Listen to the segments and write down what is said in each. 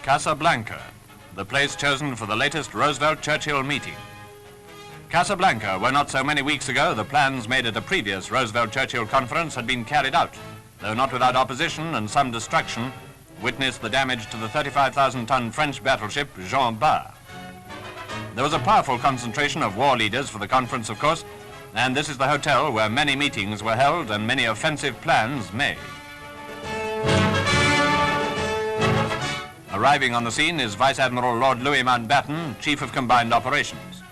Casablanca, the place chosen for the latest Roosevelt-Churchill meeting. Casablanca, where not so many weeks ago the plans made at a previous Roosevelt-Churchill conference had been carried out, though not without opposition and some destruction, witnessed the damage to the 35,000-ton French battleship Jean Bart. There was a powerful concentration of war leaders for the conference, of course, and this is the hotel where many meetings were held and many offensive plans made. Arriving on the scene is Vice Admiral Lord Louis Mountbatten, Chief of Combined Operations.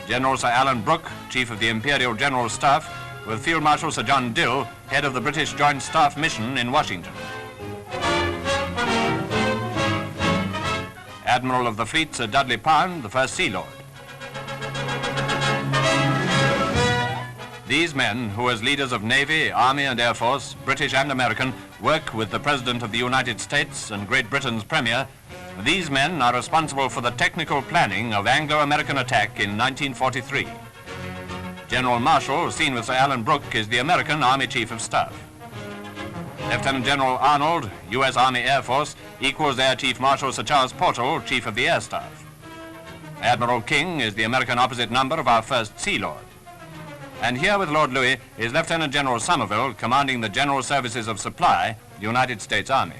General Sir Alan Brooke, Chief of the Imperial General Staff, with Field Marshal Sir John Dill, Head of the British Joint Staff Mission in Washington. Admiral of the Fleet Sir Dudley Pound, the First Sea Lord. These men, who as leaders of Navy, Army and Air Force, British and American, work with the President of the United States and Great Britain's Premier, these men are responsible for the technical planning of Anglo-American attack in 1943. General Marshall, seen with Sir Alan Brooke, is the American Army Chief of Staff. Lieutenant General Arnold, U.S. Army Air Force, equals Air Chief Marshal Sir Charles Portal, Chief of the Air Staff. Admiral King is the American opposite number of our First Sea Lord. And here with Lord Louis is Lieutenant General Somerville, commanding the General Services of Supply, the United States Army.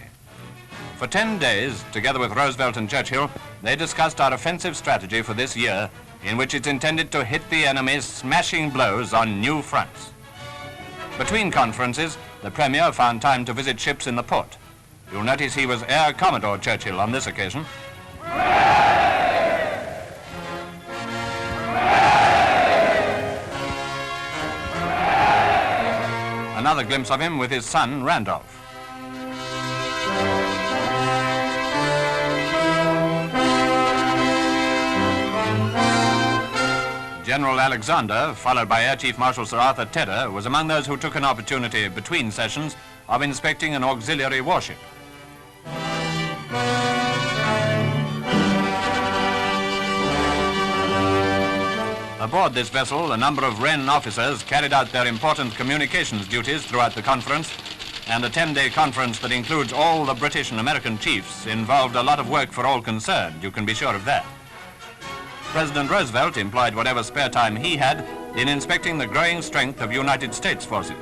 For 10 days, together with Roosevelt and Churchill, they discussed our offensive strategy for this year, in which it's intended to hit the enemy smashing blows on new fronts. Between conferences, the Premier found time to visit ships in the port. You'll notice he was Air Commodore Churchill on this occasion. Another glimpse of him with his son, Randolph. General Alexander, followed by Air Chief Marshal Sir Arthur Tedder, was among those who took an opportunity between sessions of inspecting an auxiliary warship. Aboard this vessel, a number of Wren officers carried out their important communications duties throughout the conference, and a 10-day conference that includes all the British and American chiefs involved a lot of work for all concerned, you can be sure of that. President Roosevelt employed whatever spare time he had in inspecting the growing strength of United States forces.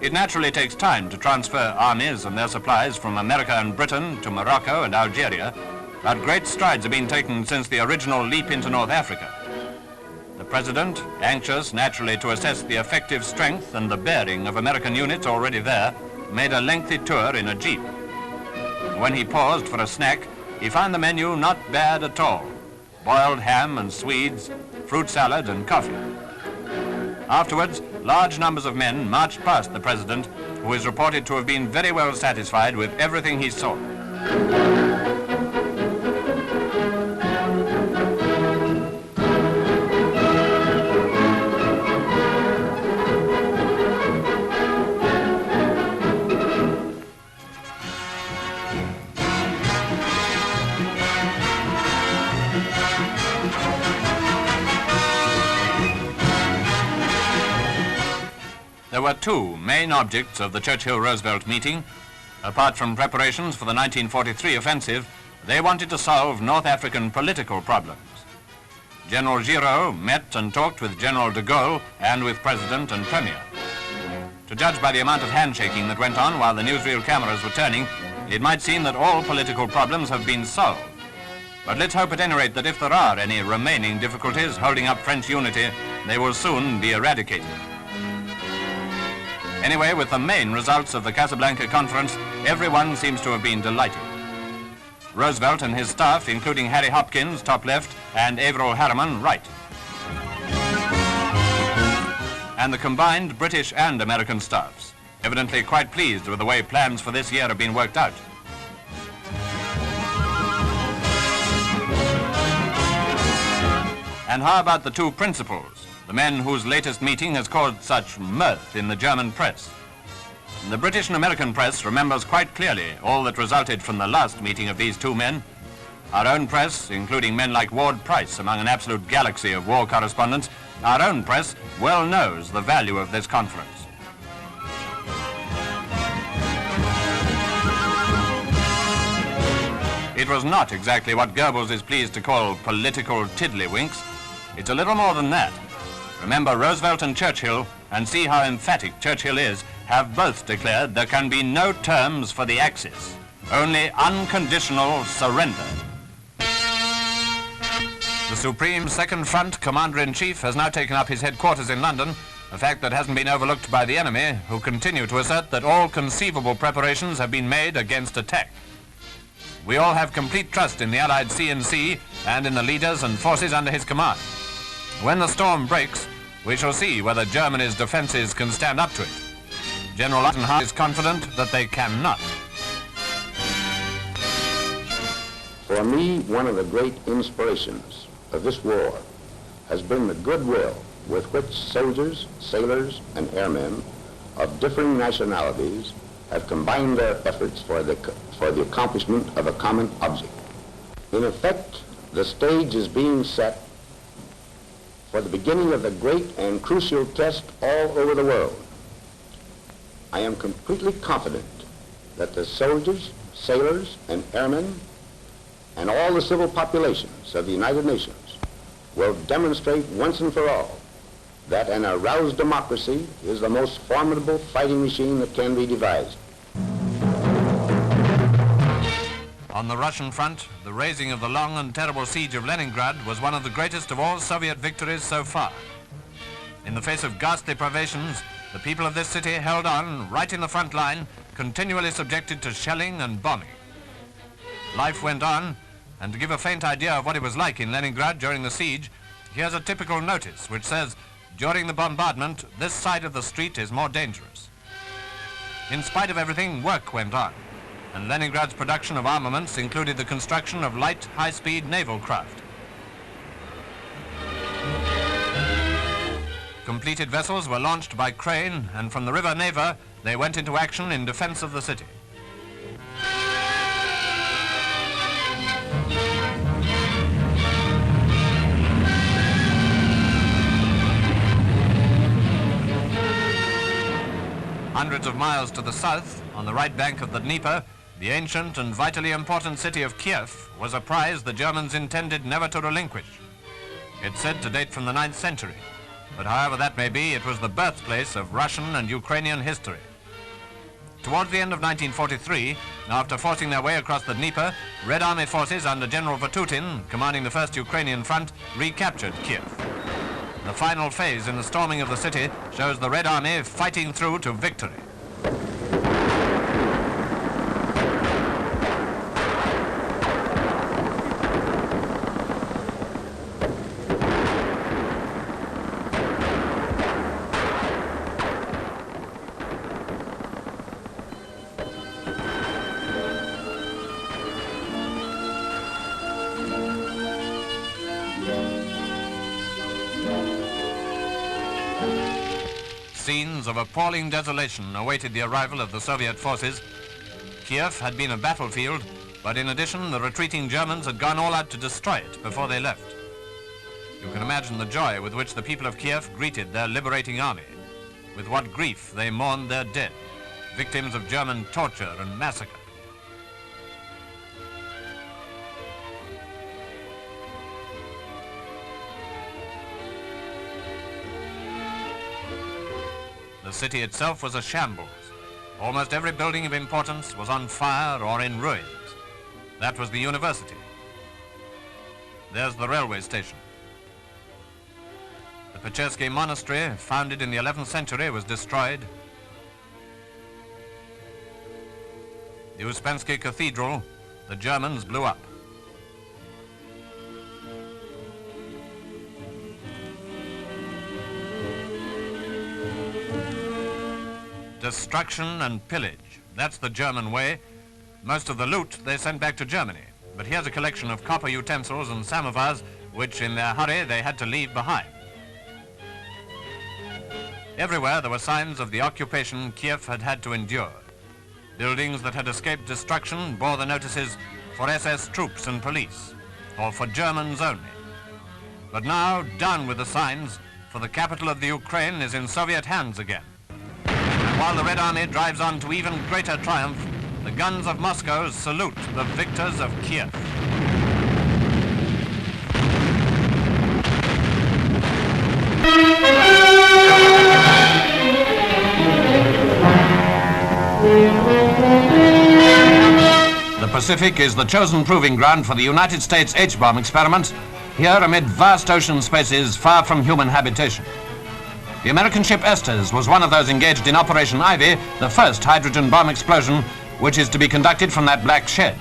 It naturally takes time to transfer armies and their supplies from America and Britain to Morocco and Algeria, but great strides have been taken since the original leap into North Africa. The President, anxious naturally to assess the effective strength and the bearing of American units already there, made a lengthy tour in a jeep. When he paused for a snack, he found the menu not bad at all. Boiled ham and Swedes, fruit salad and coffee. Afterwards, large numbers of men marched past the President, who is reported to have been very well satisfied with everything he saw. There were two main objects of the Churchill-Roosevelt meeting. Apart from preparations for the 1943 offensive, they wanted to solve North African political problems. General Giraud met and talked with General de Gaulle and with President and Premier. To judge by the amount of handshaking that went on while the newsreel cameras were turning, it might seem that all political problems have been solved. But let's hope at any rate that if there are any remaining difficulties holding up French unity, they will soon be eradicated. Anyway, with the main results of the Casablanca Conference, everyone seems to have been delighted. Roosevelt and his staff, including Harry Hopkins, top left, and Averell Harriman, right. And the combined British and American staffs, evidently quite pleased with the way plans for this year have been worked out. And how about the two principals, the men whose latest meeting has caused such mirth in the German press? The British and American press remembers quite clearly all that resulted from the last meeting of these two men. Our own press, including men like Ward Price among an absolute galaxy of war correspondents, our own press well knows the value of this conference. It was not exactly what Goebbels is pleased to call political tiddlywinks. It's a little more than that. Remember Roosevelt and Churchill, and see how emphatic Churchill is, have both declared there can be no terms for the Axis, only unconditional surrender. The Supreme Second Front Commander-in-Chief has now taken up his headquarters in London, a fact that hasn't been overlooked by the enemy, who continue to assert that all conceivable preparations have been made against attack. We all have complete trust in the Allied CNC and in the leaders and forces under his command. When the storm breaks, we shall see whether Germany's defenses can stand up to it. General Eisenhower is confident that they cannot. For me, one of the great inspirations of this war has been the goodwill with which soldiers, sailors, and airmen of differing nationalities have combined their efforts for the accomplishment of a common object. In effect, the stage is being set for the beginning of the great and crucial test all over the world. I am completely confident that the soldiers, sailors, and airmen, and all the civil populations of the United Nations will demonstrate once and for all that an aroused democracy is the most formidable fighting machine that can be devised. On the Russian front, the raising of the long and terrible Siege of Leningrad was one of the greatest of all Soviet victories so far. In the face of ghastly privations, the people of this city held on right in the front line, continually subjected to shelling and bombing. Life went on, and to give a faint idea of what it was like in Leningrad during the siege, here's a typical notice which says, during the bombardment, this side of the street is more dangerous. In spite of everything, work went on, and Leningrad's production of armaments included the construction of light, high-speed naval craft. Completed vessels were launched by crane, and from the river Neva, they went into action in defense of the city. Hundreds of miles to the south, on the right bank of the Dnieper, the ancient and vitally important city of Kiev was a prize the Germans intended never to relinquish. It's said to date from the 9th century, but however that may be, it was the birthplace of Russian and Ukrainian history. Towards the end of 1943, after forcing their way across the Dnieper, Red Army forces under General Vatutin, commanding the 1st Ukrainian Front, recaptured Kiev. The final phase in the storming of the city shows the Red Army fighting through to victory. Scenes of appalling desolation awaited the arrival of the Soviet forces. Kiev had been a battlefield, but in addition, the retreating Germans had gone all out to destroy it before they left. You can imagine the joy with which the people of Kiev greeted their liberating army, with what grief they mourned their dead, victims of German torture and massacre. The city itself was a shambles. Almost every building of importance was on fire or in ruins. That was the university. There's the railway station. The Pechersky Monastery, founded in the 11th century, was destroyed. The Uspensky Cathedral, the Germans blew up. Destruction and pillage. That's the German way. Most of the loot they sent back to Germany. But here's a collection of copper utensils and samovars which in their hurry they had to leave behind. Everywhere there were signs of the occupation Kiev had had to endure. Buildings that had escaped destruction bore the notices for SS troops and police, or for Germans only. But now, down with the signs, for the capital of the Ukraine is in Soviet hands again. While the Red Army drives on to even greater triumph, The guns of Moscow salute the victors of Kiev. The Pacific is the chosen proving ground for the United States H-bomb experiments, here amid vast ocean spaces far from human habitation. The American ship Estes was one of those engaged in Operation Ivy, the first hydrogen bomb explosion, which is to be conducted from that black shed.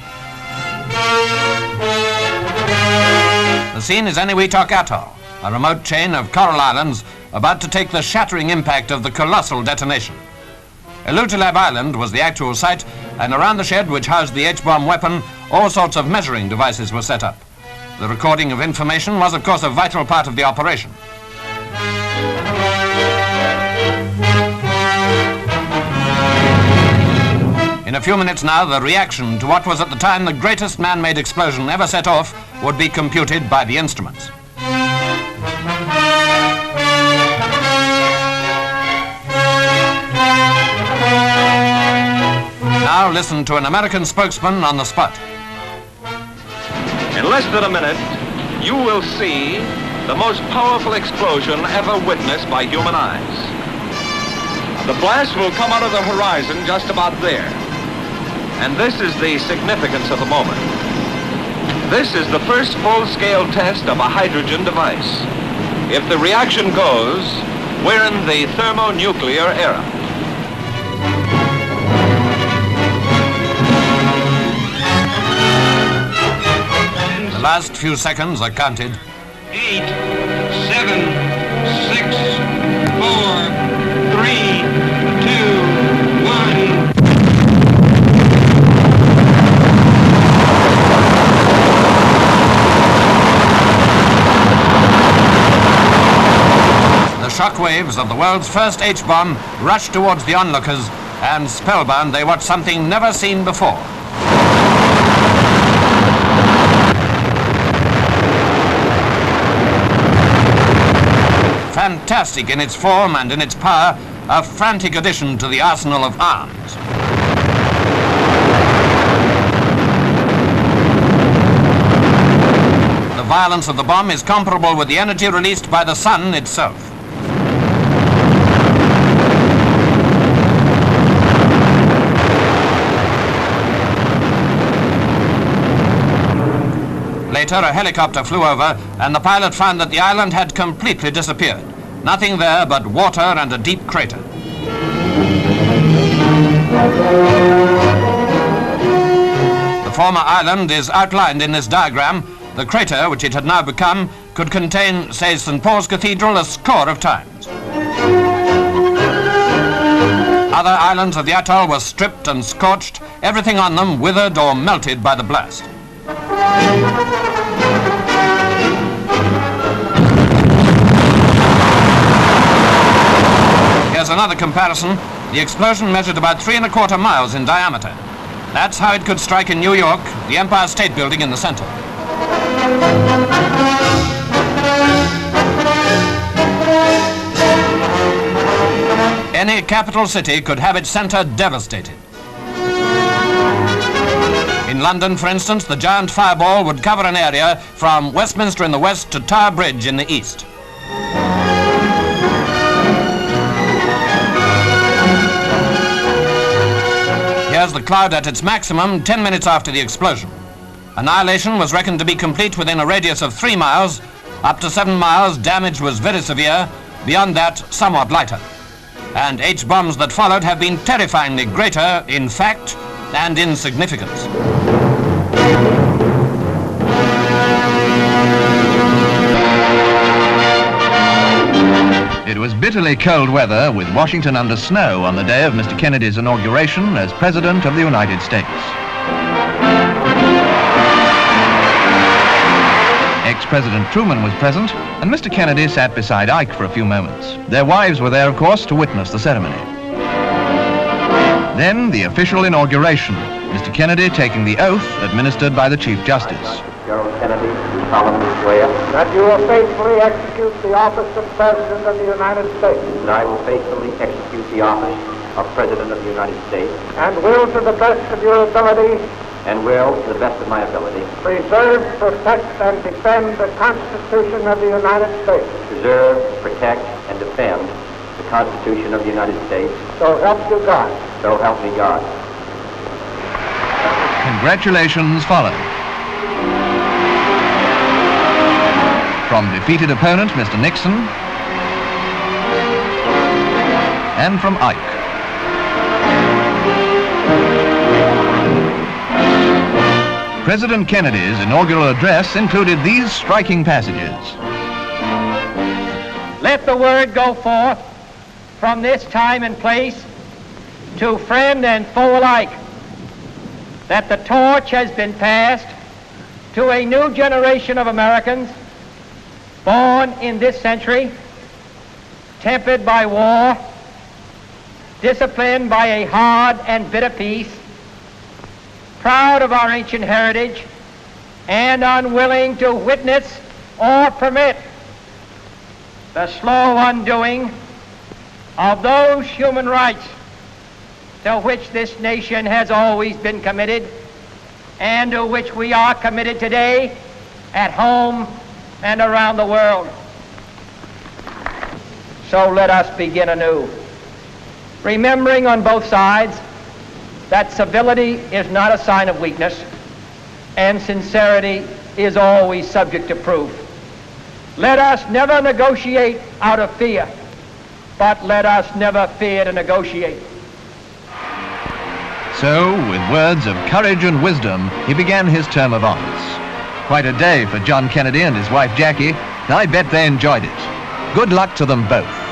The scene is Eniwetok Atoll, a remote chain of coral islands about to take the shattering impact of the colossal detonation. Elutalab Island was the actual site, and around the shed which housed the H-bomb weapon, all sorts of measuring devices were set up. The recording of information was, of course, a vital part of the operation. In a few minutes now, the reaction to what was at the time the greatest man-made explosion ever set off would be computed by the instruments. Now listen to an American spokesman on the spot. In less than a minute, you will see the most powerful explosion ever witnessed by human eyes. The blast will come out of the horizon just about there. And this is the significance of the moment. This is the first full-scale test of a hydrogen device. If the reaction goes, we're in the thermonuclear era. The last few seconds are counted. 8, 7, 6, 4, 3, 2, 1. The shockwaves of the world's first H-bomb rushed towards the onlookers, and spellbound they watched something never seen before. Fantastic in its form and in its power, a frantic addition to the arsenal of arms. The violence of the bomb is comparable with the energy released by the sun itself. Later, a helicopter flew over, and the pilot found that the island had completely disappeared. Nothing there but water and a deep crater. The former island is outlined in this diagram. The crater, which it had now become, could contain, says St. Paul's Cathedral, a score of times. Other islands of the atoll were stripped and scorched, everything on them withered or melted by the blast. Here's another comparison. The explosion measured about 3¼ miles in diameter. That's how it could strike in New York, the Empire State Building in the center. Any capital city could have its center devastated. In London, for instance, the giant fireball would cover an area from Westminster in the west to Tower Bridge in the east. Here's the cloud at its maximum 10 minutes after the explosion. Annihilation was reckoned to be complete within a radius of 3 miles. Up to 7 miles, damage was very severe. Beyond that, somewhat lighter. And H-bombs that followed have been terrifyingly greater in fact and in significance. It was bitterly cold weather with Washington under snow on the day of Mr. Kennedy's inauguration as President of the United States. Ex-President Truman was present, and Mr. Kennedy sat beside Ike for a few moments. Their wives were there, of course, to witness the ceremony. Then the official inauguration, Mr. Kennedy taking the oath administered by the Chief Justice. Gerald Kennedy, do solemnly swear that you will faithfully execute the office of President of the United States. that I will faithfully execute the office of President of the United States, and will to the best of your ability and will, to the best of my ability, preserve, protect, and defend the Constitution of the United States. preserve, protect, and defend the Constitution of the United States. So help you God. So help me God. Congratulations follow. From defeated opponent, Mr. Nixon, and from Ike. President Kennedy's inaugural address included these striking passages. Let the word go forth from this time and place to friend and foe alike that the torch has been passed to a new generation of Americans born in this century, tempered by war, disciplined by a hard and bitter peace, proud of our ancient heritage, and unwilling to witness or permit the slow undoing of those human rights to which this nation has always been committed and to which we are committed today at home and around the world. So let us begin anew, remembering on both sides that civility is not a sign of weakness and sincerity is always subject to proof. Let us never negotiate out of fear, but let us never fear to negotiate. So, with words of courage and wisdom, he began his term of office. Quite a day for John Kennedy and his wife Jackie. I bet they enjoyed it. Good luck to them both.